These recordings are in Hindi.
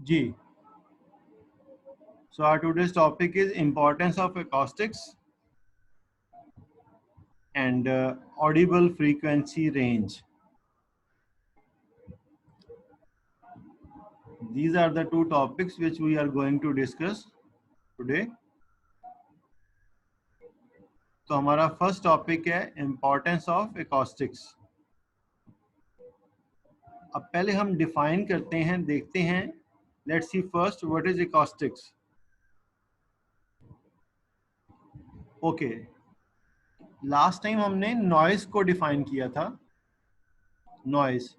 Ji, so our today's topic is importance of acoustics and audible frequency range. These are the two topics which we are going to discuss today. तो हमारा फर्स्ट टॉपिक है इम्पोर्टेंस ऑफ एकॉस्टिक्स। अब पहले हम डिफाइन करते हैं, देखते हैं। Let's see first what is acoustics. Okay, last time हमने नॉइज को डिफाइन किया था। नॉइज,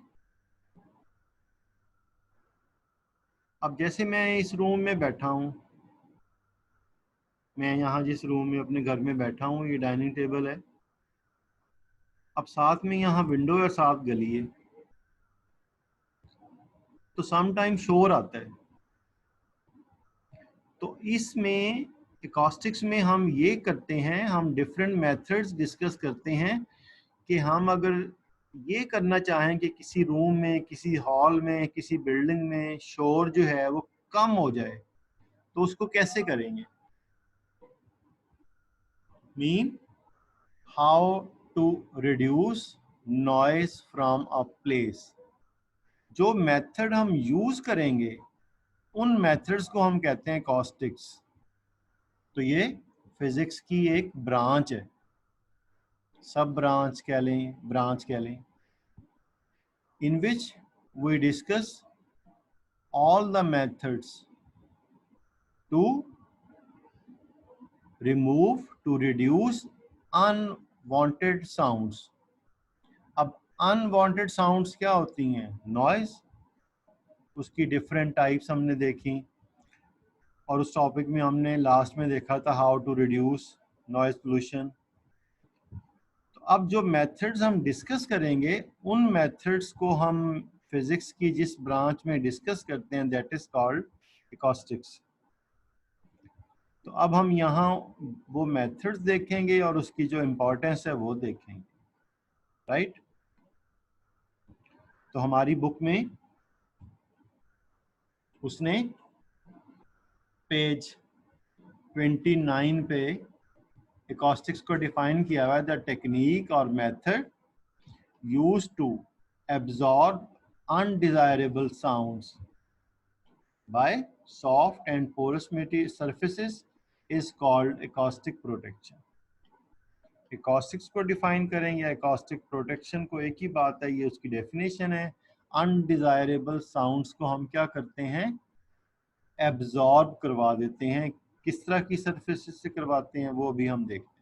अब जैसे मैं इस रूम में बैठा हूँ, मैं यहाँ जिस रूम में अपने घर में बैठा हूँ, ये डाइनिंग टेबल है। अब साथ में यहाँ विंडो और साथ गली है, तो सम टाइम शोर आता है। तो इसमें एकॉस्टिक्स में हम ये करते हैं, हम डिफरेंट मेथड्स डिस्कस करते हैं कि हम अगर ये करना चाहें कि किसी रूम में, किसी हॉल में, किसी बिल्डिंग में शोर जो है वो कम हो जाए, तो उसको कैसे करेंगे। Mean how to reduce noise from a place. जो मेथड हम यूज करेंगे उन मेथड्स को हम कहते हैं एकॉस्टिक्स। तो ये फिजिक्स की एक ब्रांच है, सब ब्रांच कह लें, ब्रांच कह लें, in which we discuss all the methods to remove, to reduce unwanted sounds. अब अनवांटेड साउंड्स क्या होती हैं? नॉइज। उसकी डिफरेंट टाइप्स हमने देखी, और उस टॉपिक में हमने लास्ट में देखा था how to reduce noise pollution. तो अब जो मेथड्स हम डिस्कस करेंगे उन मेथड्स को हम फिजिक्स की जिस ब्रांच में डिस्कस करते हैं, दैट इज कॉल्ड एकॉस्टिक्स। तो अब हम यहाँ वो मेथड्स देखेंगे और उसकी जो इम्पोर्टेंस है वो देखेंगे, राइट। तो हमारी बुक में उसने पेज 29 पे एकॉस्टिक्स को डिफाइन किया हुआ है, द टेक्निक और method use to absorb undesirable sounds by soft and porous surfaces is called acoustic protection. Acoustics को डिफाइन करेंगे, एकॉस्टिक प्रोटेक्शन को, एक ही बात है, ये उसकी डेफिनेशन है। अनडिजायरेबल साउंड्स को हम क्या करते हैं? एब्जॉर्ब करवा देते हैं। किस तरह की सरफेसेस से करवाते हैं वो भी हम देखते हैं।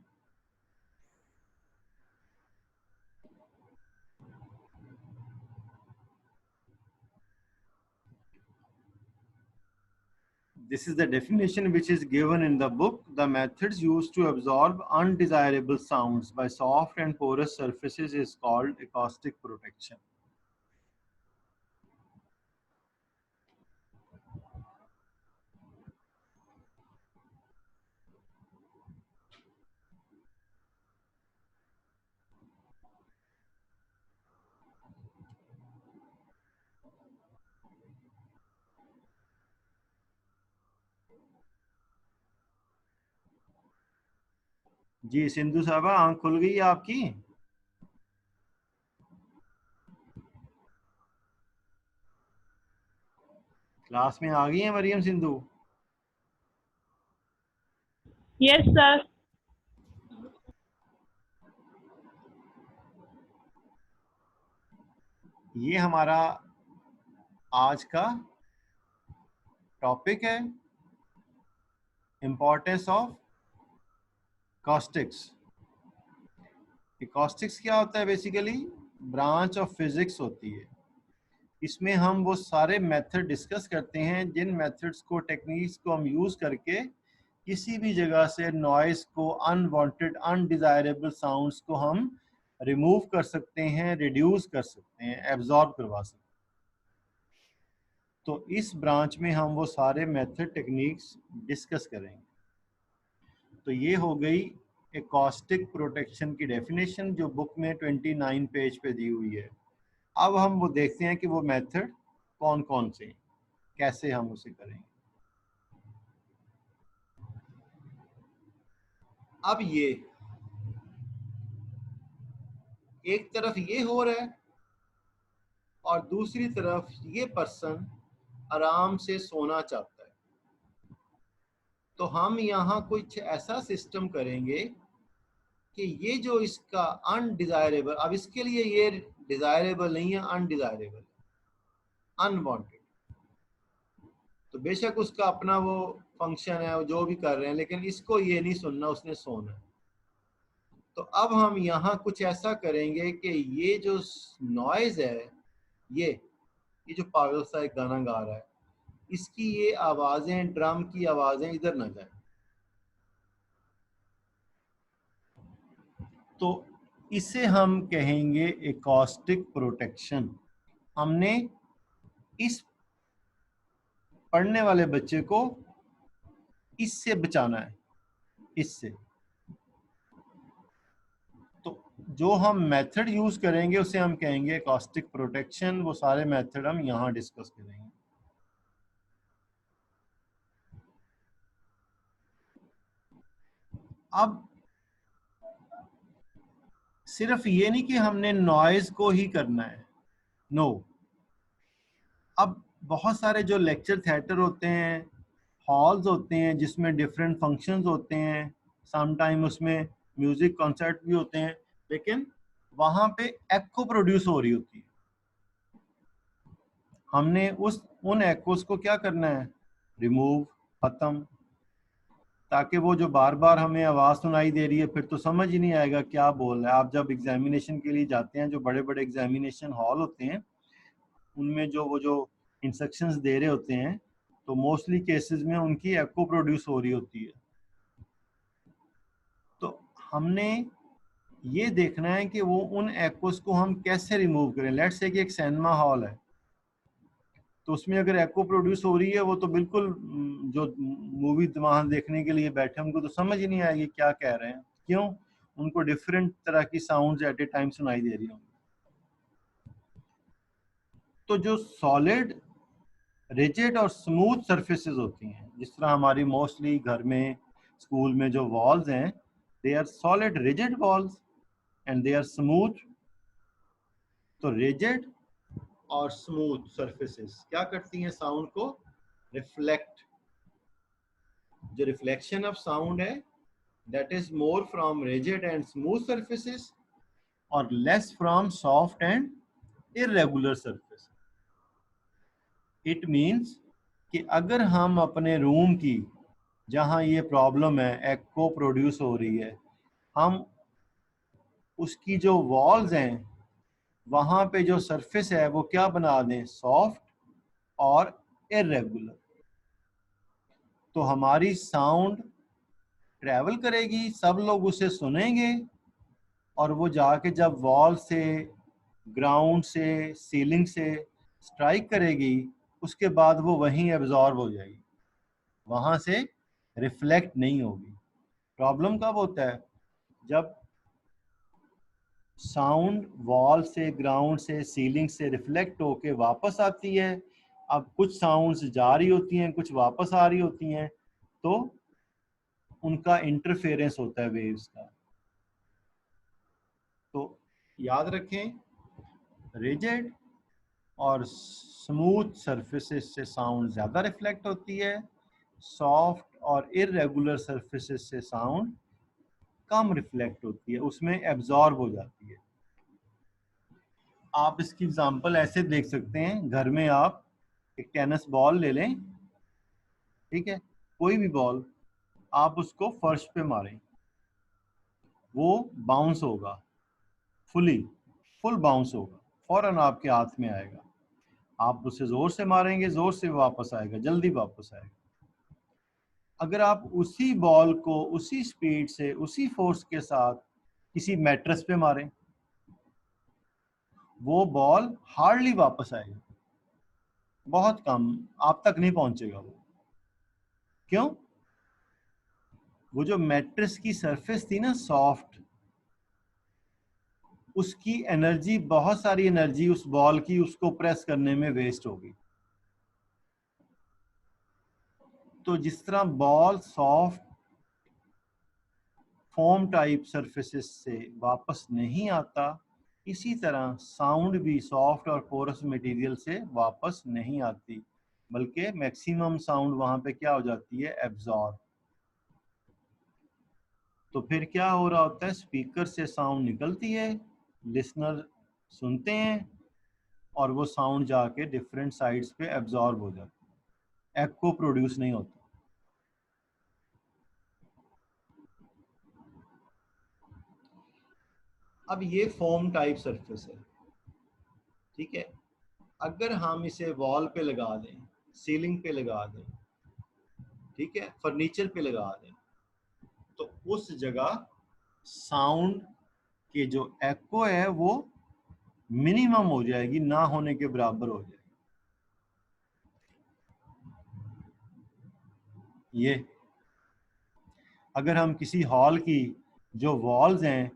This is the definition which is given in the book. The methods used to absorb undesirable sounds by soft and porous surfaces is called acoustic protection. जी सिंधु साहबा, आंख खुल गई है आपकी? क्लास में आ गई है मरियम सिंधु? Yes sir. ये हमारा आज का टॉपिक है, इम्पोर्टेंस ऑफ कॉस्टिक्स। कॉस्टिक्स क्या होता है? बेसिकली ब्रांच ऑफ फिजिक्स होती है। इसमें हम वो सारे मेथड डिस्कस करते हैं जिन मेथड्स को, टेक्निक्स को हम यूज करके किसी भी जगह से नॉइस को, अनवांटेड अनडिजायरेबल साउंड्स को हम रिमूव कर सकते हैं, रिड्यूस कर सकते हैं, एब्जॉर्ब करवा सकते हैं। तो इस ब्रांच में हम वो सारे मेथड, टेक्निक्स डिस्कस करेंगे। तो ये हो गई एकॉस्टिक प्रोटेक्शन की डेफिनेशन, जो बुक में 29 पेज पे दी हुई है। अब हम वो देखते हैं कि वो मेथड कौन कौन से हैं। कैसे हम उसे करेंगे। अब ये एक तरफ ये हो रहा है और दूसरी तरफ ये पर्सन आराम से सोना चाहता है, तो हम यहाँ कुछ ऐसा सिस्टम करेंगे कि ये जो इसका अनडिजायरेबल, अब इसके लिए ये डिजायरेबल नहीं है, अनडिजायरेबल, अनवांटेड, तो बेशक उसका अपना वो फंक्शन है, वो जो भी कर रहे हैं, लेकिन इसको ये नहीं सुनना, उसने सोना है। तो अब हम यहाँ कुछ ऐसा करेंगे कि ये जो नॉइज है, ये जो पागल सा एक गाना गा रहा है, इसकी ये आवाजें, ड्रम की आवाजें इधर ना जाए। तो इसे हम कहेंगे एकॉस्टिक प्रोटेक्शन। हमने इस पढ़ने वाले बच्चे को इससे बचाना है, इससे। तो जो हम मेथड यूज करेंगे उसे हम कहेंगे एकॉस्टिक प्रोटेक्शन। वो सारे मेथड हम यहाँ डिस्कस करेंगे। अब सिर्फ ये नहीं कि हमने नॉइज को ही करना है, नो। अब बहुत सारे जो लेक्चर थिएटर होते हैं, हॉल्स होते हैं जिसमें डिफरेंट फंक्शंस होते हैं, सम टाइम उसमें म्यूजिक कॉन्सर्ट भी होते हैं, लेकिन वहां पे एको प्रोड्यूस हो रही होती है। हमने उन एकोस को क्या करना है, रिमूव, खत्म, ताकि वो जो बार बार हमें आवाज़ सुनाई दे रही है फिर तो समझ ही नहीं आएगा क्या बोल रहा है। आप जब एग्जामिनेशन के लिए जाते हैं, जो बड़े बड़े एग्जामिनेशन हॉल होते हैं, उनमें जो इंस्ट्रक्शंस दे रहे होते हैं, तो मोस्टली केसेस में उनकी एको प्रोड्यूस हो रही होती है। तो हमने ये देखना है कि वो उन एकोस को हम कैसे रिमूव करें। लेट्स से कि एक सिनेमा हॉल है, तो उसमें अगर एको प्रोड्यूस हो रही है, वो तो बिल्कुल जो मूवी वहां देखने के लिए बैठे उनको तो समझ ही नहीं आएगी क्या कह रहे हैं। क्यों? उनको डिफरेंट तरह की साउंड्स एट ए टाइम सुनाई दे रही होंगी। तो जो सॉलिड, रिजिड और स्मूथ सरफेसेस होती हैं, जिस तरह हमारी मोस्टली घर में, स्कूल में जो वॉल्स हैं, they are solid rigid walls and they are smooth. तो रिजिड और स्मूथ सरफेसेस क्या करती हैं, साउंड को रिफ्लेक्ट। जो रिफ्लेक्शन ऑफ साउंड है, that is more from rigid and smooth surfaces और less from soft and irregular surface. It means कि अगर हम अपने रूम की, जहां ये प्रॉब्लम है, एको प्रोड्यूस हो रही है, हम उसकी जो वॉल्स हैं वहां पे जो सरफेस है वो क्या बना दें, सॉफ्ट और इरेगुलर, तो हमारी साउंड ट्रैवल करेगी, सब लोग उसे सुनेंगे, और वो जाके जब वॉल से, ग्राउंड से, सीलिंग से स्ट्राइक करेगी, उसके बाद वो वहीं एब्जॉर्ब हो जाएगी, वहां से रिफ्लेक्ट नहीं होगी। प्रॉब्लम कब होता है, जब साउंड वॉल से, ग्राउंड से, सीलिंग से रिफ्लेक्ट होके वापस आती है। अब कुछ साउंड्स जा रही होती हैं, कुछ वापस आ रही होती हैं, तो उनका इंटरफेरेंस होता है वेव्स का। तो याद रखें, रिजिड और स्मूथ सरफेसेस से साउंड ज़्यादा रिफ्लेक्ट होती है, सॉफ्ट और इरेगुलर सरफेसेस से साउंड कम रिफ्लेक्ट होती है, उसमें एब्जॉर्ब हो जाती है। आप इसकी एग्जांपल ऐसे देख सकते हैं, घर में आप एक टेनिस बॉल ले लें, ठीक है, कोई भी बॉल, आप उसको फर्श पे मारें, वो बाउंस होगा, फुल बाउंस होगा, फौरन आपके हाथ में आएगा। आप उसे जोर से मारेंगे, जोर से वापस आएगा, जल्दी वापस आएगा। अगर आप उसी बॉल को उसी स्पीड से, उसी फोर्स के साथ किसी मैट्रेस पे मारें, वो बॉल हार्डली वापस आएगा, बहुत कम, आप तक नहीं पहुंचेगा वो। क्यों? वो जो मैट्रेस की सरफेस थी ना, सॉफ्ट, उसकी एनर्जी, बहुत सारी एनर्जी उस बॉल की उसको प्रेस करने में वेस्ट होगी। तो जिस तरह ball soft foam type surfaces से वापस नहीं आता, इसी तरह साउंड भी सॉफ्ट और पोरस मटेरियल से वापस नहीं आती, बल्कि मैक्सिमम साउंड वहां पे क्या हो जाती है, एब्जॉर्ब। तो फिर क्या हो रहा होता है, स्पीकर से साउंड निकलती है, लिसनर सुनते हैं और वो साउंड जाके डिफरेंट साइड्स पे एब्जॉर्ब हो जाती है, एको प्रोड्यूस नहीं होता। अब ये फोम टाइप सरफेस है, ठीक है। अगर हम इसे वॉल पे लगा दें, सीलिंग पे लगा दें, ठीक है, फर्नीचर पे लगा दें, तो उस जगह साउंड के जो एको है वो मिनिमम हो जाएगी, ना होने के बराबर हो जाएगी। ये अगर हम किसी हॉल की जो वॉल्स हैं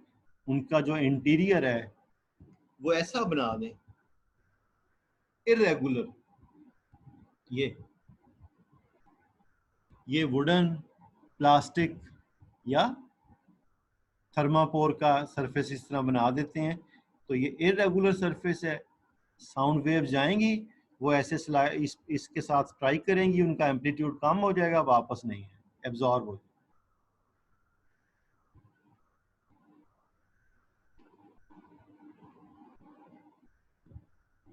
उनका जो इंटीरियर है वो ऐसा बना दें, इरेगुलर, ये वुडन, प्लास्टिक या थर्मापोर का सरफेस इस तरह बना देते हैं, तो ये इरेगुलर सरफेस है, साउंड वेव जाएंगी, वो ऐसे इसके साथ स्ट्राइक करेंगी, उनका एम्पलीट्यूड कम हो जाएगा, वापस नहीं है, एब्जॉर्ब हो जाएगा।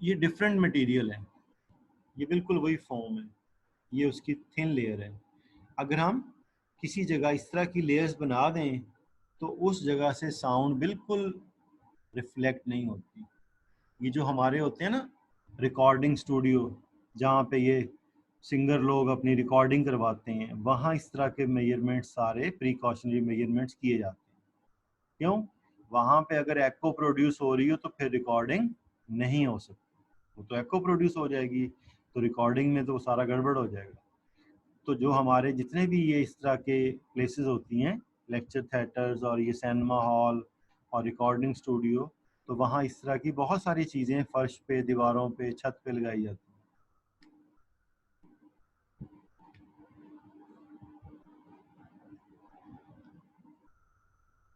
ये डिफरेंट मटेरियल है, ये बिल्कुल वही फॉर्म है, ये उसकी थिन लेयर है। अगर हम किसी जगह इस तरह की लेयर्स बना दें तो उस जगह से साउंड बिल्कुल रिफ्लेक्ट नहीं होती। ये जो हमारे होते हैं ना रिकॉर्डिंग स्टूडियो, जहाँ पे ये सिंगर लोग अपनी रिकॉर्डिंग करवाते हैं, वहाँ इस तरह के मेजरमेंट्स, सारे प्रिकॉशनरी मेजरमेंट्स किए जाते हैं। क्यों? वहाँ पे अगर एको प्रोड्यूस हो रही हो तो फिर रिकॉर्डिंग नहीं हो सकती, वो तो एको प्रोड्यूस हो जाएगी, तो रिकॉर्डिंग में तो सारा गड़बड़ हो जाएगा। तो जो हमारे जितने भी ये इस तरह के प्लेसेस होती हैं, लेक्चर थिएटर्स और ये सिनेमा हॉल और रिकॉर्डिंग स्टूडियो, तो वहाँ इस तरह की बहुत सारी चीज़ें फर्श पे, दीवारों पे, छत पे लगाई जाती हैं।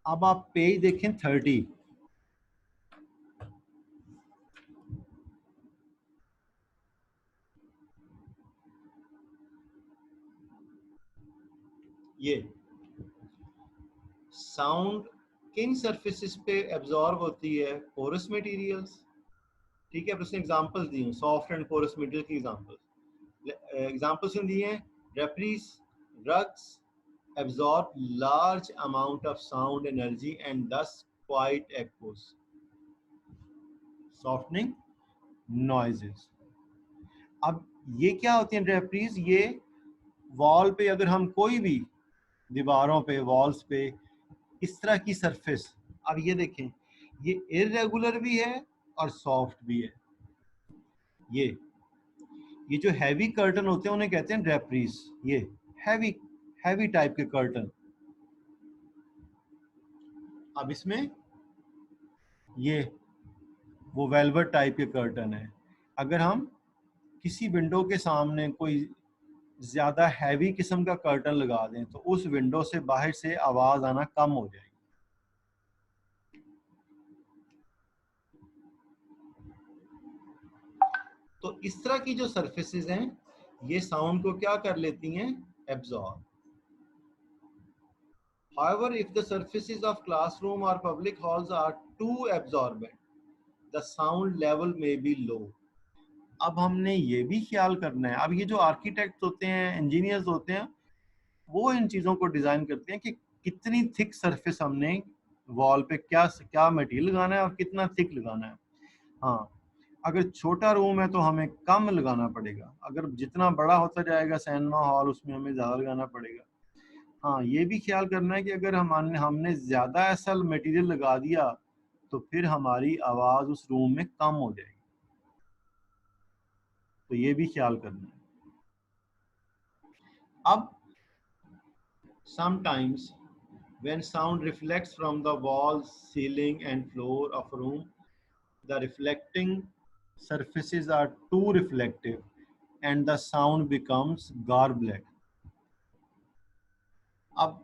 अब आप पेज देखें 30, ये साउंड किन सरफेसेस पे एब्जॉर्ब होती है, पोरस मटेरियल्स, ठीक है। उसने एग्जांपल्स दी हैं, सॉफ्ट एंड पोरस मटेरियल की एग्जांपल्स दिए हैं, ड्रेपरीज, rugs absorb large amount of sound energy and thus quiet echoes, softening noises। अब ये क्या होती हैं ड्रेपरीज, ये वॉल पे अगर हम कोई भी दीवारों पे, वॉल्स पे इस तरह की सरफेस, अब ये देखें, ये इरेगुलर भी है और सॉफ्ट भी है। ये जो हैवी कर्टन होते हैं उन्हें कहते हैं ड्रेपरीज, ये हैवी टाइप के कर्टन। अब इसमें ये वो वेलवेट टाइप के कर्टन है। अगर हम किसी विंडो के सामने कोई ज़्यादा हैवी किस्म का कर्टन लगा दें तो उस विंडो से बाहर से आवाज़ आना कम हो जाएगी। तो इस तरह की जो सरफेसेस हैं ये साउंड को क्या कर लेती हैं, absorb. However, if the surfaces of classroom or public halls are too absorbent, the sound level may be low. अब हमने ये भी ख्याल करना है, अब ये जो आर्किटेक्ट होते हैं, इंजीनियर्स होते हैं, वो इन चीज़ों को डिज़ाइन करते हैं कि कितनी थिक सरफेस हमने वॉल पे क्या क्या मटेरियल लगाना है और कितना थिक लगाना है। हाँ, अगर छोटा रूम है तो हमें कम लगाना पड़ेगा, अगर जितना बड़ा होता जाएगा सिनेमा हॉल उसमें हमें ज़्यादा लगाना पड़ेगा। हाँ, ये भी ख्याल करना है कि अगर हमने ज़्यादा ऐसा मटेरियल लगा दिया तो फिर हमारी आवाज़ उस रूम में कम हो जाएगी, तो ये भी ख्याल करना है। अब sometimes when sound reflects from the walls, ceiling and floor of a room, the reflecting surfaces are too reflective and the sound becomes garbled. अब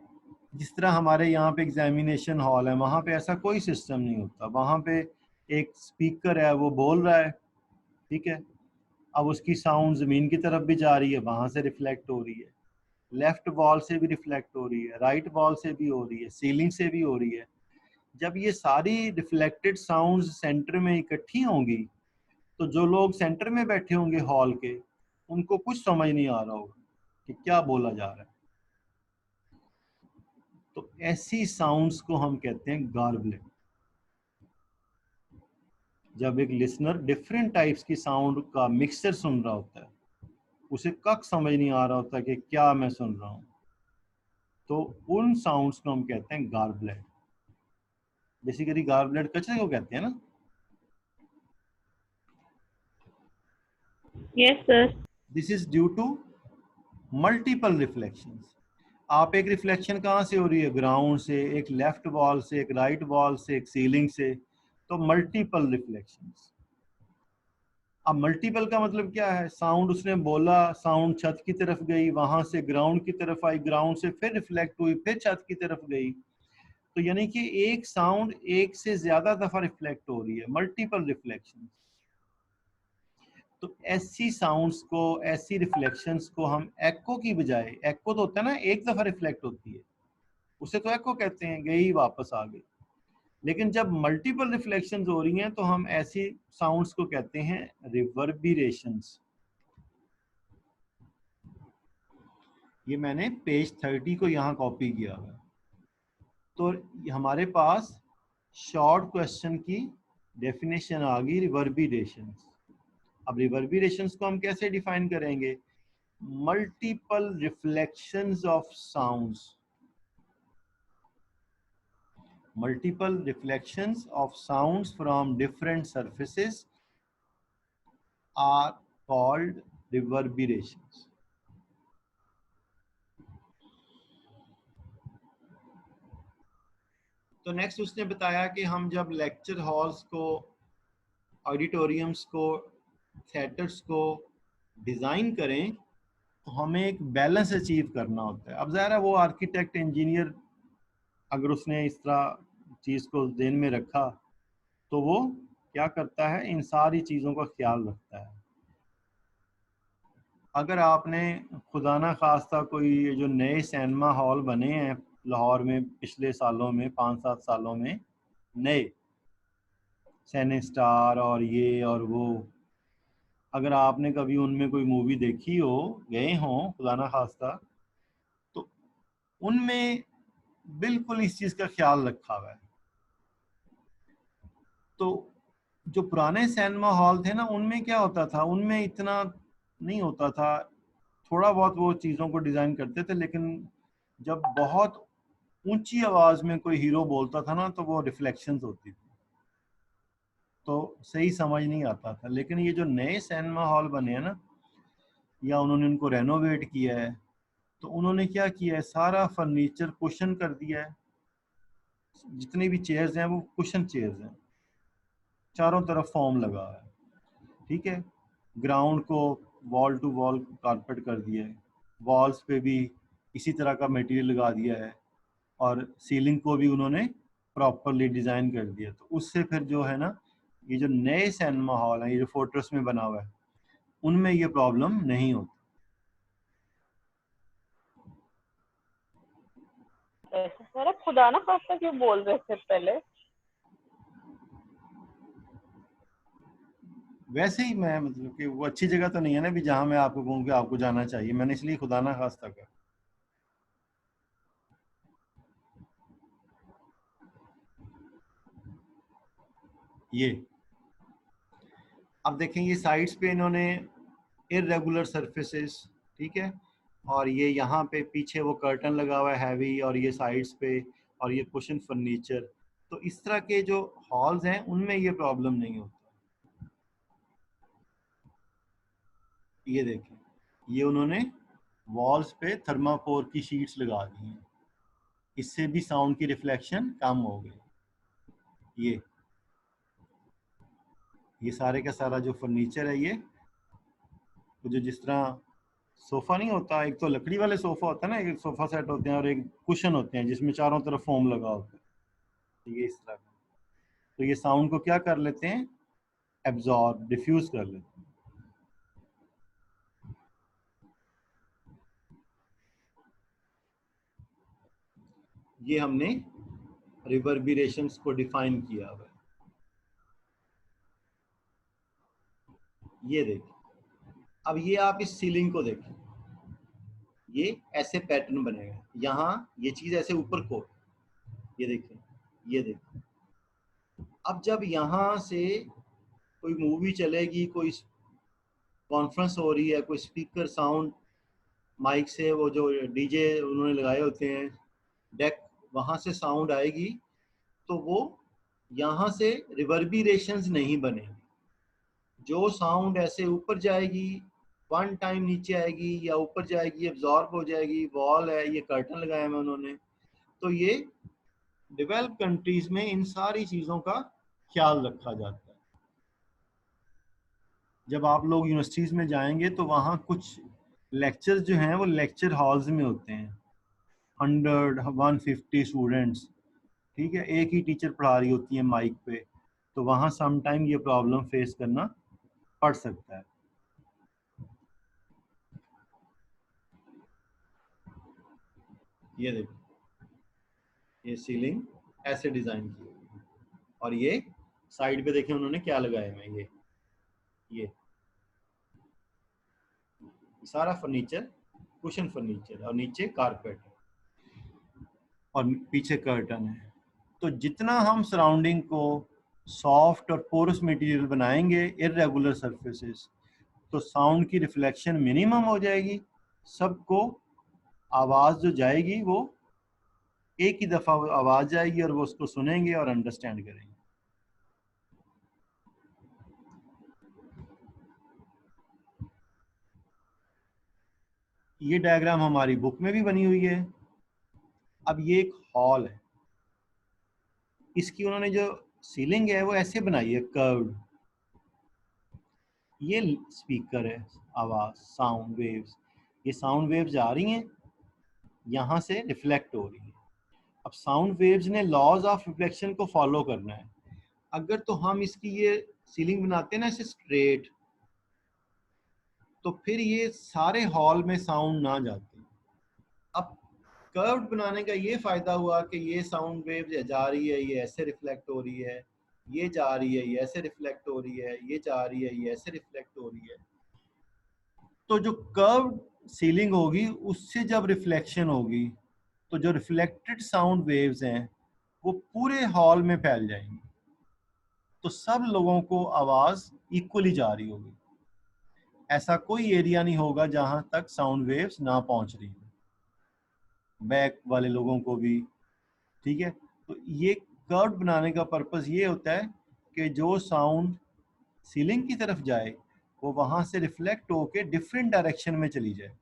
जिस तरह हमारे यहाँ पे एग्जामिनेशन हॉल है, वहाँ पे ऐसा कोई सिस्टम नहीं होता। वहाँ पे एक स्पीकर है, वो बोल रहा है, ठीक है। अब उसकी साउंड ज़मीन की तरफ भी जा रही है, वहाँ से रिफ्लेक्ट हो रही है, लेफ्ट वॉल से भी रिफ्लेक्ट हो रही है, राइट वॉल से भी हो रही है, सीलिंग से भी हो रही है। जब ये सारी रिफ्लेक्टेड साउंड्स सेंटर में इकट्ठी होंगी, तो जो लोग सेंटर में बैठे होंगे हॉल के, उनको कुछ समझ नहीं आ रहा होगा कि क्या बोला जा रहा है। तो ऐसी साउंड्स को हम कहते हैं गार्बलिंग। जब एक लिसनर डिफरेंट टाइप्स की साउंड का मिक्सचर सुन रहा होता है, उसे कख समझ नहीं आ रहा होता कि क्या मैं सुन रहा हूँ, तो उन साउंड्स को हम कहते हैं गार्बलेट। बेसिकली गार्बलेट कचरे को कहते हैं ना। Yes, sir. This is due to multiple reflections. आप एक रिफ्लेक्शन कहाँ से हो रही है? ग्राउंड से, एक लेफ्ट वॉल से, एक राइट वॉल से, एक सीलिंग से, तो मल्टीपल रिफ्लेक्शंस। अब मल्टीपल का मतलब क्या है? साउंड उसने बोला, साउंड छत की तरफ गई, वहां से ग्राउंड की तरफ आई, ग्राउंड से फिर रिफ्लेक्ट हुई, फिर छत की तरफ गई। तो यानी कि एक साउंड एक से ज्यादा दफा रिफ्लेक्ट हो रही है, मल्टीपल रिफ्लेक्शन। तो ऐसी साउंड्स को, ऐसी रिफ्लेक्शंस को हम एको की बजाय, एको तो होता है ना एक दफा रिफ्लेक्ट होती है, उसे तो एको कहते हैं, गई वापस आ गई। लेकिन जब मल्टीपल रिफ्लेक्शंस हो रही हैं, तो हम ऐसी साउंड्स को कहते हैं रिवर्बिरेशंस। ये मैंने पेज 30 को यहाँ कॉपी किया है। तो हमारे पास शॉर्ट क्वेश्चन की डेफिनेशन आ गई, रिवर्बिरेशंस। अब रिवर्बिरेशंस को हम कैसे डिफाइन करेंगे? Multiple reflections of sounds, multiple reflections of sounds from different surfaces are called reverberations. तो नेक्स्ट उसने बताया कि हम जब लेक्चर हॉल्स को, ऑडिटोरियम्स को, थिएटर्स को डिज़ाइन करें, तो हमें एक बैलेंस अचीव करना होता है। अब ज़ाहिर है वो आर्किटेक्ट, इंजीनियर, अगर उसने इस तरह चीज़ को ध्यान में रखा, तो वो क्या करता है? इन सारी चीज़ों का ख्याल रखता है। अगर आपने खुदा ना खास्ता कोई जो नए सिनेमा हॉल बने हैं लाहौर में पिछले सालों में, 5-7 सालों में, नए सिनेस्टार और ये और वो, अगर आपने कभी उनमें कोई मूवी देखी हो, गए हों खुदा ना खास्ता, तो उनमें बिल्कुल इस चीज़ का ख्याल रखा हुआ है। तो जो पुराने सिनेमा हॉल थे ना, उनमें क्या होता था? उनमें इतना नहीं होता था, थोड़ा बहुत वो चीज़ों को डिज़ाइन करते थे, लेकिन जब बहुत ऊंची आवाज़ में कोई हीरो बोलता था ना, तो वो रिफ्लेक्शंस होती थी, तो सही समझ नहीं आता था। लेकिन ये जो नए सिनेमा हॉल बने हैं ना, या उन्होंने उनको रेनोवेट किया है, तो उन्होंने क्या किया है? सारा फर्नीचर कुशन कर दिया है। जितनी भी चेयर्स हैं वो कुशन चेयर्स हैं, चारों तरफ फॉर्म लगा है, ठीक है। ग्राउंड को वॉल टू वॉल कारपेट कर दिया है, वॉल्स पे भी इसी तरह का मटेरियल लगा दिया है, और सीलिंग को भी उन्होंने प्रॉपरली डिज़ाइन कर दिया। तो उससे फिर जो है ना, ये जो नए सिनेमा हॉल हैं, ये जो फोर्ट्रेस में बना हुआ है, उनमें ये प्रॉब्लम नहीं होती। ऐसे सर आप खुदा ना खास्ता क्यों बोल रहे थे पहले? वैसे ही मैं, मतलब कि वो अच्छी जगह तो नहीं है ना भी जहाँ मैं आपको कहूँ कि आपको जाना चाहिए, मैंने इसलिए खुदा ना खास्ता का। ये अब देखें, ये साइड्स पे इन्होंने इररेगुलर सरफेसेस, ठीक है, और ये यहाँ पे पीछे वो कर्टन लगा हुआ है हैवी, और ये साइड्स पे, और ये कुशन फर्नीचर। तो इस तरह के जो हॉल्स हैं उनमें ये प्रॉब्लम नहीं होता। ये देखें, ये उन्होंने वॉल्स पे थर्माकोर की शीट्स लगा दी हैं, इससे भी साउंड की रिफ्लेक्शन कम हो गई। ये सारे का सारा जो फर्नीचर है, ये तो जो जिस तरह सोफा नहीं होता, एक तो लकड़ी वाले सोफा होता है ना, एक सोफा सेट होते हैं और एक कुशन होते हैं जिसमें चारों तरफ फोम लगा होता है, ये इस तरह का। तो ये साउंड को क्या कर लेते हैं, एब्जॉर्ब, डिफ्यूज कर लेते हैं। ये हमने रिवर्बरेशंस को डिफाइन किया हुआ है। ये देखिए, अब ये आप इस सीलिंग को देखें, ये ऐसे पैटर्न बनेगा, यहाँ ये चीज ऐसे ऊपर को, ये देखें, ये देखें। अब जब यहाँ से कोई मूवी चलेगी, कोई कॉन्फ्रेंस हो रही है, कोई स्पीकर साउंड माइक से, वो जो डीजे उन्होंने लगाए होते हैं डेक, वहां से साउंड आएगी, तो वो यहाँ से रिवर्बरेशंस नहीं बनेगी। जो साउंड ऐसे ऊपर जाएगी, वन टाइम नीचे आएगी या ऊपर जाएगी, एब्जॉर्ब हो जाएगी। वॉल है, ये कर्टन लगाया है उन्होंने। तो ये डेवलप कंट्रीज में इन सारी चीजों का ख्याल रखा जाता है। जब आप लोग यूनिवर्सिटीज में जाएंगे तो वहाँ कुछ लेक्चर जो हैं वो लेक्चर हॉल्स में होते हैं, 100-150 स्टूडेंट्स, ठीक है, एक ही टीचर पढ़ा रही होती है माइक पे, तो वहाँ समटाइम ये प्रॉब्लम फेस करना पड़ सकता है। ये देखो, ये सीलिंग ऐसे डिजाइन की हुई है, और ये साइड पे देखें उन्होंने क्या लगाया है, ये सारा फर्नीचर, कुशन फर्नीचर, और नीचे कारपेट और पीछे कर्टन है। तो जितना हम सराउंडिंग को सॉफ्ट और पोरस मटेरियल बनाएंगे, इररेगुलर सरफेसेस, तो साउंड की रिफ्लेक्शन मिनिमम हो जाएगी। सबको आवाज़ जो जाएगी वो एक ही दफ़ा आवाज़ जाएगी और वो उसको सुनेंगे और अंडरस्टैंड करेंगे। ये डायग्राम हमारी बुक में भी बनी हुई है। अब ये एक हॉल है, इसकी उन्होंने जो सीलिंग है वो ऐसे बनाई है, कर्व्ड। ये स्पीकर है, आवाज़, साउंड वेव्स, ये साउंड वेव्स आ रही हैं, यहाँ से रिफ्लेक्ट हो रही है। अब साउंड वेव्स ने लॉज ऑफ रिफ्लेक्शन को फॉलो करना है। अगर तो हम इसकी ये सीलिंग बनाते हैं ना ऐसे स्ट्रेट, तो फिर ये सारे हॉल में साउंड ना जाते। अब कर्व्ड बनाने का ये फायदा हुआ कि ये साउंड वेव जा रही है, ये ऐसे रिफ्लेक्ट हो रही है, ये जा रही है, ये ऐसे रिफ्लेक्ट हो रही है, ये जा रही है, ये ऐसे रिफ्लेक्ट हो रही है। तो जो कर्व्ड सीलिंग होगी उससे जब रिफ्लेक्शन होगी, तो जो रिफ्लेक्टेड साउंड वेव्स हैं वो पूरे हॉल में फैल जाएंगी, तो सब लोगों को आवाज इक्वली जा रही होगी। ऐसा कोई एरिया नहीं होगा जहां तक साउंड वेव्स ना पहुंच रही हो, बैक वाले लोगों को भी, ठीक है। तो ये कर्व बनाने का पर्पस ये होता है कि जो साउंड सीलिंग की तरफ जाए वो वहां से रिफ्लेक्ट होके डिफरेंट डायरेक्शन में चली जाए,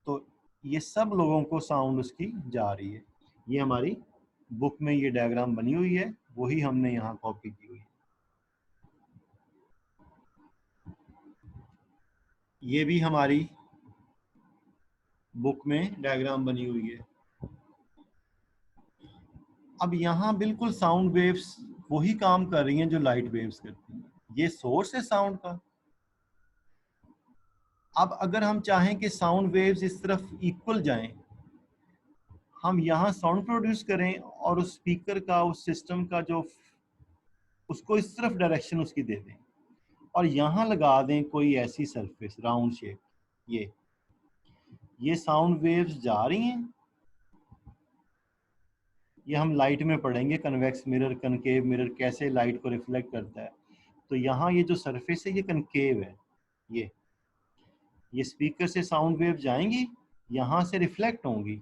तो ये सब लोगों को साउंड उसकी जा रही है। ये हमारी बुक में ये डायग्राम बनी हुई है, वही हमने यहाँ कॉपी की हुई है। ये भी हमारी बुक में डायग्राम बनी हुई है। अब यहाँ बिल्कुल साउंड वेव्स वही काम कर रही हैं जो लाइट वेव्स करती हैं। ये सोर्स है साउंड का। अब अगर हम चाहें कि साउंड वेव्स इस तरफ इक्वल जाएं, हम यहाँ साउंड प्रोड्यूस करें और उस स्पीकर का, उस सिस्टम का जो, उसको इस तरफ डायरेक्शन उसकी दे दें और यहाँ लगा दें कोई ऐसी सरफेस राउंड शेप। ये साउंड वेव्स जा रही हैं, ये हम लाइट में पढ़ेंगे, कन्वेक्स मिरर, कनकेव मिरर कैसे लाइट को रिफ्लेक्ट करता है। तो यहाँ ये जो सरफेस है ये कनकेव है, ये स्पीकर से साउंड वेव जाएंगी, यहाँ से रिफ्लेक्ट होंगी,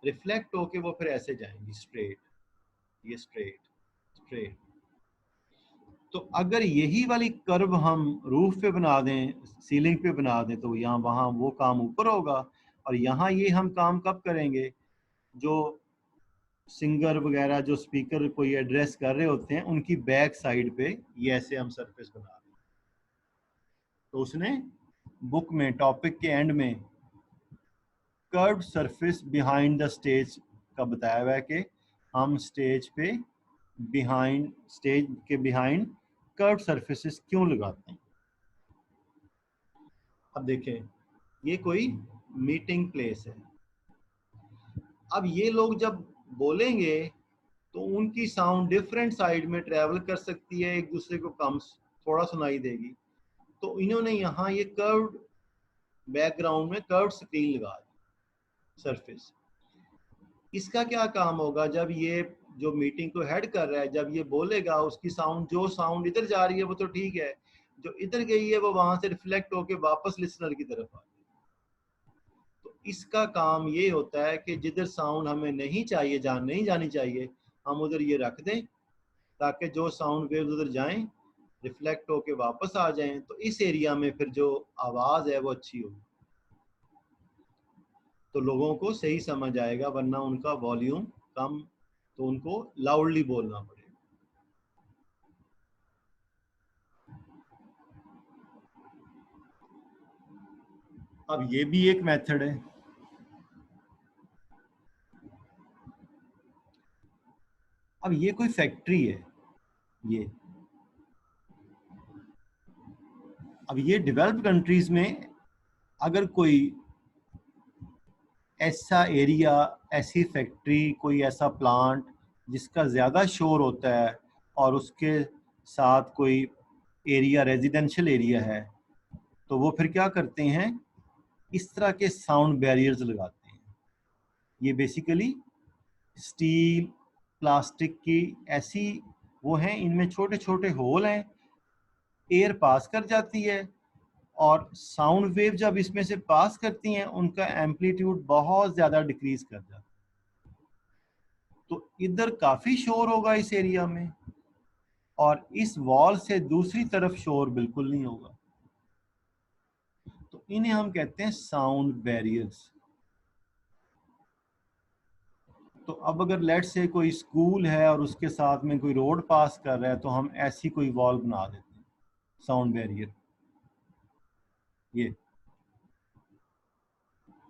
रिफ्लेक्ट होके वो फिर ऐसे जाएंगी स्ट्रेट, ये स्ट्रेट स्ट्रेट। तो अगर यही वाली कर्व हम रूफ पे बना दें, सीलिंग पे बना दें, तो यहाँ वहाँ वो काम ऊपर होगा, और यहाँ ये हम काम कब करेंगे, जो सिंगर वगैरह, जो स्पीकर कोई एड्रेस कर रहे होते हैं, उनकी बैक साइड पे ये ऐसे हम सरफेस बना दें, तो उसने बुक में टॉपिक के एंड में curved surface behind the stage का बताया हुआ है कि हम स्टेज पे स्टेज के बिहाइंड कर्व्ड सरफेसेस क्यों लगाते हैं। अब देखें, ये कोई मीटिंग प्लेस है। अब ये लोग जब बोलेंगे तो उनकी साउंड डिफरेंट साइड में ट्रेवल कर सकती है, एक दूसरे को कम थोड़ा सुनाई देगी। तो इन्होंने यहाँ ये कर्व्ड बैकग्राउंड में कर्व्ड स्क्रीन लगा दी सरफेस। इसका क्या काम होगा, जब ये जो मीटिंग को हेड कर रहा है जब ये बोलेगा, उसकी साउंड जो साउंड इधर जा रही है वो तो ठीक है, जो इधर गई है वो वहां से रिफ्लेक्ट होके वापस लिसनर की तरफ आ रही है। तो इसका काम ये होता है कि जिधर साउंड हमें नहीं चाहिए, नहीं जानी चाहिए, हम उधर ये रख दें ताकि जो साउंड वेव्स उधर जाएं, रिफ्लेक्ट होके वापस आ जाएं, तो इस एरिया में फिर जो आवाज है वो अच्छी होगी, तो लोगों को सही समझ आएगा। वरना उनका वॉल्यूम कम, तो उनको लाउडली बोलना पड़ेगा। अब ये भी एक मेथड है। अब ये कोई फैक्ट्री है, अब ये डेवलप्ड कंट्रीज में अगर कोई ऐसा एरिया, ऐसी फैक्ट्री, कोई ऐसा प्लांट जिसका ज़्यादा शोर होता है और उसके साथ कोई एरिया रेजिडेंशियल एरिया है, तो वो फिर क्या करते हैं, इस तरह के साउंड बैरियर्स लगाते हैं। ये बेसिकली स्टील, प्लास्टिक की ऐसी वो हैं, इनमें छोटे छोटे होल हैं, एयर पास कर जाती है और साउंड वेव जब इसमें से पास करती हैं उनका एम्पलीट्यूड बहुत ज़्यादा डिक्रीज कर जाता है। तो इधर काफ़ी शोर होगा इस एरिया में और इस वॉल से दूसरी तरफ शोर बिल्कुल नहीं होगा। तो इन्हें हम कहते हैं साउंड बैरियर्स। तो अब अगर लेट से कोई स्कूल है और उसके साथ में कोई रोड पास कर रहा है, तो हम ऐसी कोई वॉल बना देते हैं, साउंड बैरियर। ये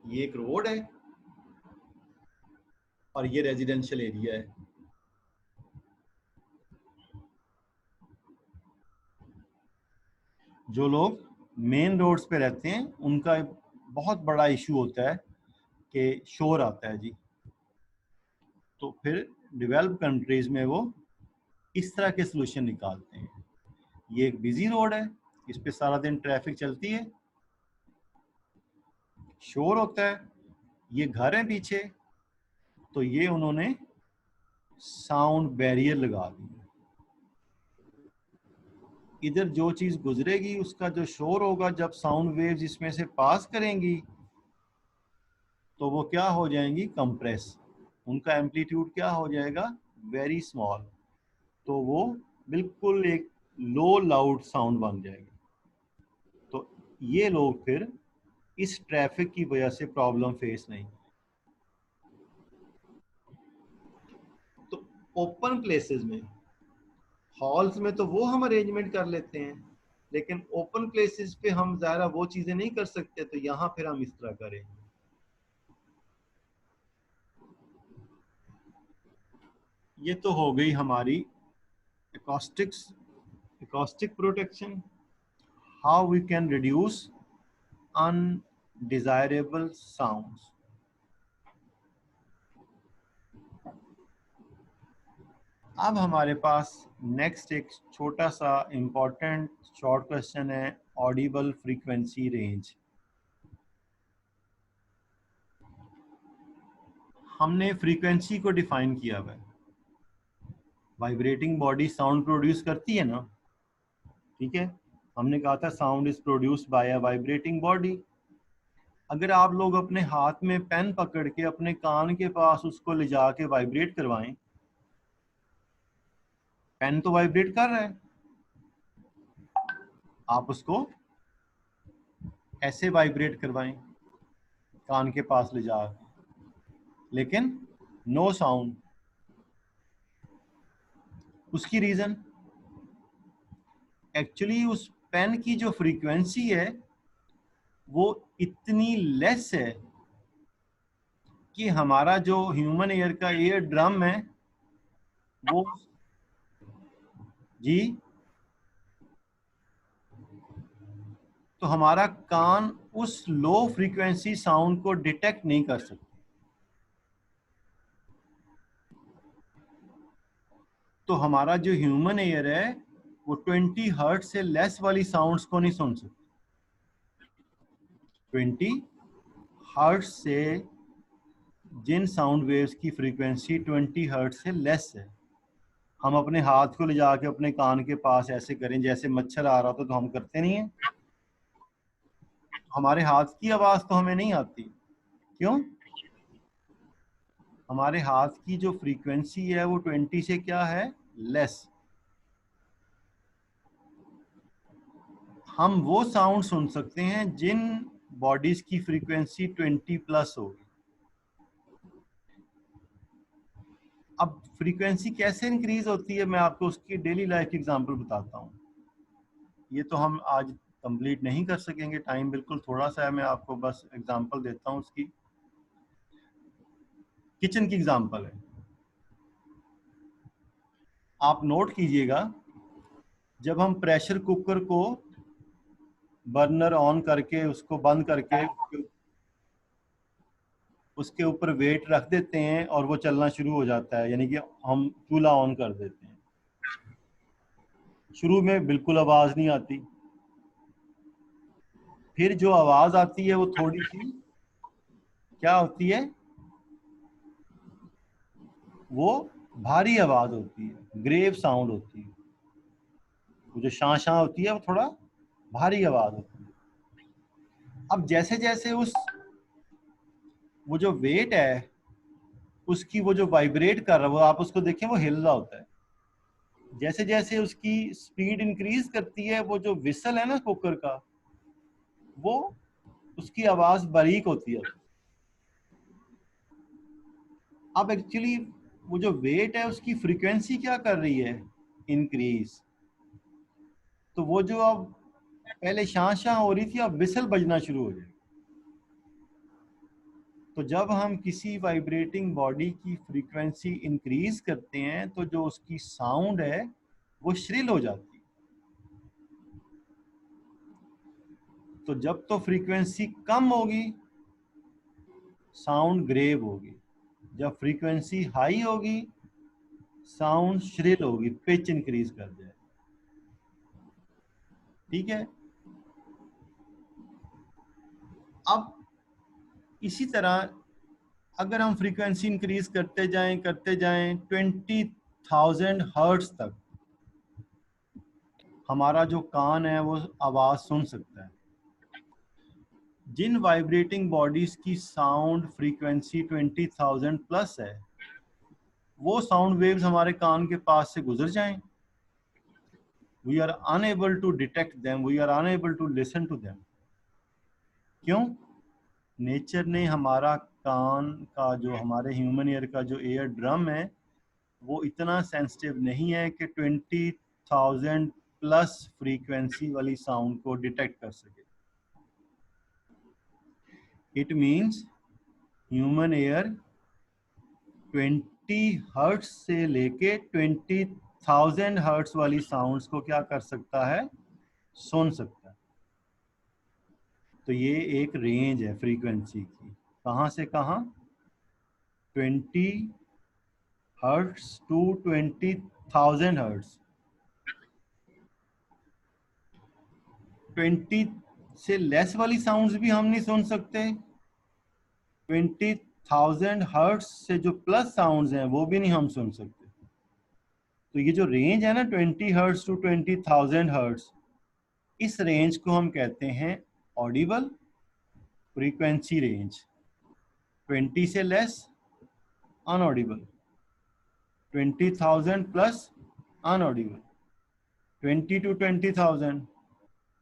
एक रोड है और ये रेजिडेंशियल एरिया है। जो लोग मेन रोड्स पे रहते हैं उनका बहुत बड़ा इशू होता है कि शोर आता है जी। तो फिर डेवलप्ड कंट्रीज में वो इस तरह के सलूशन निकालते हैं। ये एक बिजी रोड है, इस पे सारा दिन ट्रैफिक चलती है, शोर होता है, ये घर है पीछे, तो ये उन्होंने साउंड बैरियर लगा दी। इधर जो चीज गुजरेगी उसका जो शोर होगा, जब साउंड वेव्स इसमें से पास करेंगी तो वो क्या हो जाएंगी, कंप्रेस। उनका एम्पलीट्यूड क्या हो जाएगा, वेरी स्मॉल। तो वो बिल्कुल एक लो लाउड साउंड बन जाएगी। तो ये लोग फिर इस ट्रैफिक की वजह से प्रॉब्लम फेस नहीं। तो ओपन प्लेसेस में, हॉल्स में तो वो हम अरेंजमेंट कर लेते हैं, लेकिन ओपन प्लेसेस पे हम ज़्यादा वो चीज़ें नहीं कर सकते, तो यहाँ फिर हम इस तरह करें। ये तो हो गई हमारी acoustic protection, how we can reduce undesirable sounds। अब हमारे पास नेक्स्ट एक छोटा सा इम्पोर्टेंट शॉर्ट क्वेश्चन है, ऑडिबल फ्रीक्वेंसी रेंज। हमने फ्रीक्वेंसी को डिफाइन किया हुआ है, वाइब्रेटिंग बॉडी साउंड प्रोड्यूस करती है ना, ठीक है। हमने कहा था sound is produced by a vibrating body. अगर आप लोग अपने हाथ में पेन पकड़ के अपने कान के पास उसको ले जाके वाइब्रेट करवाएं, पेन तो वाइब्रेट कर रहा है, आप उसको ऐसे वाइब्रेट करवाएं कान के पास ले जा, लेकिन नो साउंड। उसकी रीजन एक्चुअली उस पेन की जो फ्रीक्वेंसी है वो इतनी लेस है कि हमारा जो ह्यूमन ईयर का ईयर ड्रम है वो, जी, तो हमारा कान उस लो फ्रीक्वेंसी साउंड को डिटेक्ट नहीं कर सकता। तो हमारा जो ह्यूमन ईयर है वो 20 हर्ट से लेस वाली साउंड्स को नहीं सुन सकता। 20 हर्ट से जिन साउंड वेव्स की फ्रीक्वेंसी 20 हर्ट से लेस है, हम अपने हाथ को ले जाके अपने कान के पास ऐसे करें जैसे मच्छर आ रहा था, तो हम करते नहीं है। हमारे हाथ की आवाज तो हमें नहीं आती। क्यों? हमारे हाथ की जो फ्रीक्वेंसी है वो 20 से क्या है, लेस। हम वो साउंड सुन सकते हैं जिन बॉडीज की फ्रीक्वेंसी 20 प्लस होगी। अब फ्रीक्वेंसी कैसे इंक्रीज होती है, मैं आपको उसकी डेली लाइफ की एग्जांपल बताता हूँ। ये तो हम आज कंप्लीट नहीं कर सकेंगे, टाइम बिल्कुल थोड़ा सा है, मैं आपको बस एग्जांपल देता हूँ उसकी। किचन की एग्जांपल है, आप नोट कीजिएगा। जब हम प्रेशर कुकर को बर्नर ऑन करके उसको बंद करके उसके ऊपर वेट रख देते हैं और वो चलना शुरू हो जाता है, यानी कि हम चूल्हा ऑन कर देते हैं, शुरू में बिल्कुल आवाज नहीं आती। फिर जो आवाज आती है वो थोड़ी सी क्या होती है, वो भारी आवाज होती है, ग्रेव साउंड होती है। वो जो शां शां होती है वो थोड़ा भारी आवाज होती है। अब जैसे जैसे वो जो वेट है उसकी वो जो वाइब्रेट कर रहा है, वो आप उसको देखें वो हिल रहा होता है। जैसे जैसे उसकी स्पीड इंक्रीज करती है, वो जो विसल है ना कुकर का, वो उसकी आवाज बारीक होती है। अब एक्चुअली वो जो वेट है उसकी फ्रीक्वेंसी क्या कर रही है, इंक्रीज। तो वो जो अब पहले शां शां हो रही थी अब विसल बजना शुरू हो जाएगी। तो जब हम किसी वाइब्रेटिंग बॉडी की फ्रीक्वेंसी इंक्रीज करते हैं तो जो उसकी साउंड है वो श्रिल हो जाती है। तो जब तो फ्रीक्वेंसी कम होगी साउंड ग्रेव होगी, जब फ्रीक्वेंसी हाई होगी साउंड श्रिल होगी, पिच इंक्रीज कर जाए। ठीक है। अब इसी तरह अगर हम फ्रीक्वेंसी इंक्रीज करते जाएं 20,000 हर्ट्ज तक हमारा जो कान है वो आवाज सुन सकता है। जिन वाइब्रेटिंग बॉडीज की साउंड फ्रीक्वेंसी 20,000 प्लस है वो साउंड वेव्स हमारे कान के पास से गुजर जाएं, we are unable to detect them, we are unable to listen to them. क्यों? नेचर ने हमारा कान का जो हमारे ह्यूमन ईयर का जो एयर ड्रम है वो इतना सेंसिटिव नहीं है कि 20,000 प्लस फ्रीक्वेंसी वाली साउंड को डिटेक्ट कर सके। It means human ear 20 hertz से लेके 20,000 हर्ट्स वाली साउंड्स को क्या कर सकता है, सुन सकता है। तो ये एक रेंज है फ्रीक्वेंसी की, कहाँ से कहाँ, 20 हर्ट्स टू 20,000 हर्ट्स। 20 से लेस वाली साउंड्स भी हम नहीं सुन सकते, 20,000 हर्ट्स से जो प्लस साउंड्स हैं वो भी नहीं हम सुन सकते। तो ये जो रेंज है ना 20 हर्ट्स टू 20,000 हर्ट्स, इस रेंज को हम कहते हैं ऑडिबल फ्रीक्वेंसी रेंज। 20 से लेस अनऑडिबल, 20,000 प्लस अनऑडिबल, 20 टू 20,000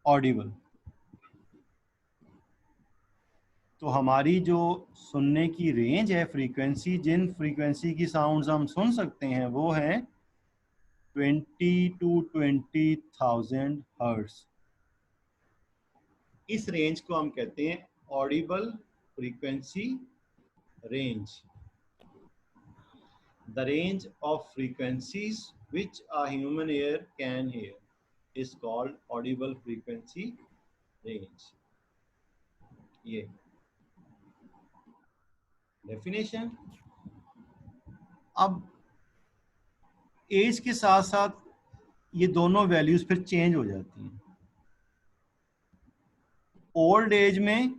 ऑडिबल। तो हमारी जो सुनने की रेंज है फ्रीक्वेंसी, जिन फ्रीक्वेंसी की साउंड्स हम सुन सकते हैं वो है 20 टू 20,000 हर्ट्स। इस रेंज को हम कहते हैं Audible frequency range. The range of frequencies which a human ear can hear is called audible frequency range। ये डेफिनेशन। अब एज के साथ साथ ये दोनों वैल्यूज फिर चेंज हो जाती हैं। ओल्ड एज में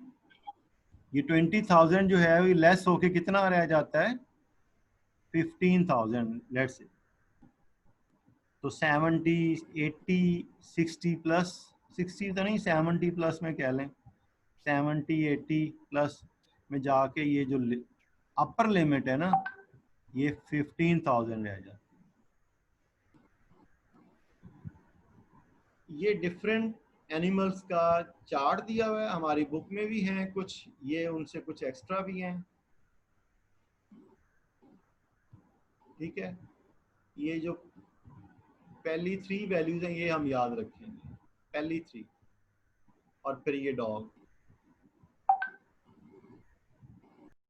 ये 20,000 जो है वो लेस होके कितना रह जाता है, 15,000 लेट्स से। तो 70, 80, 60 प्लस, 60 तो नहीं 70 प्लस में कह लें, 70, 80 प्लस में जाके ये जो अपर लिमिट है ना ये 15,000 रह जाती। ये डिफरेंट एनिमल्स का चार्ट दिया हुआ है, हमारी बुक में भी हैं कुछ, ये उनसे कुछ एक्स्ट्रा भी हैं। ठीक है, ये जो पहली 3 वैल्यूज हैं ये हम याद रखेंगे, पहली 3, और फिर ये डॉग।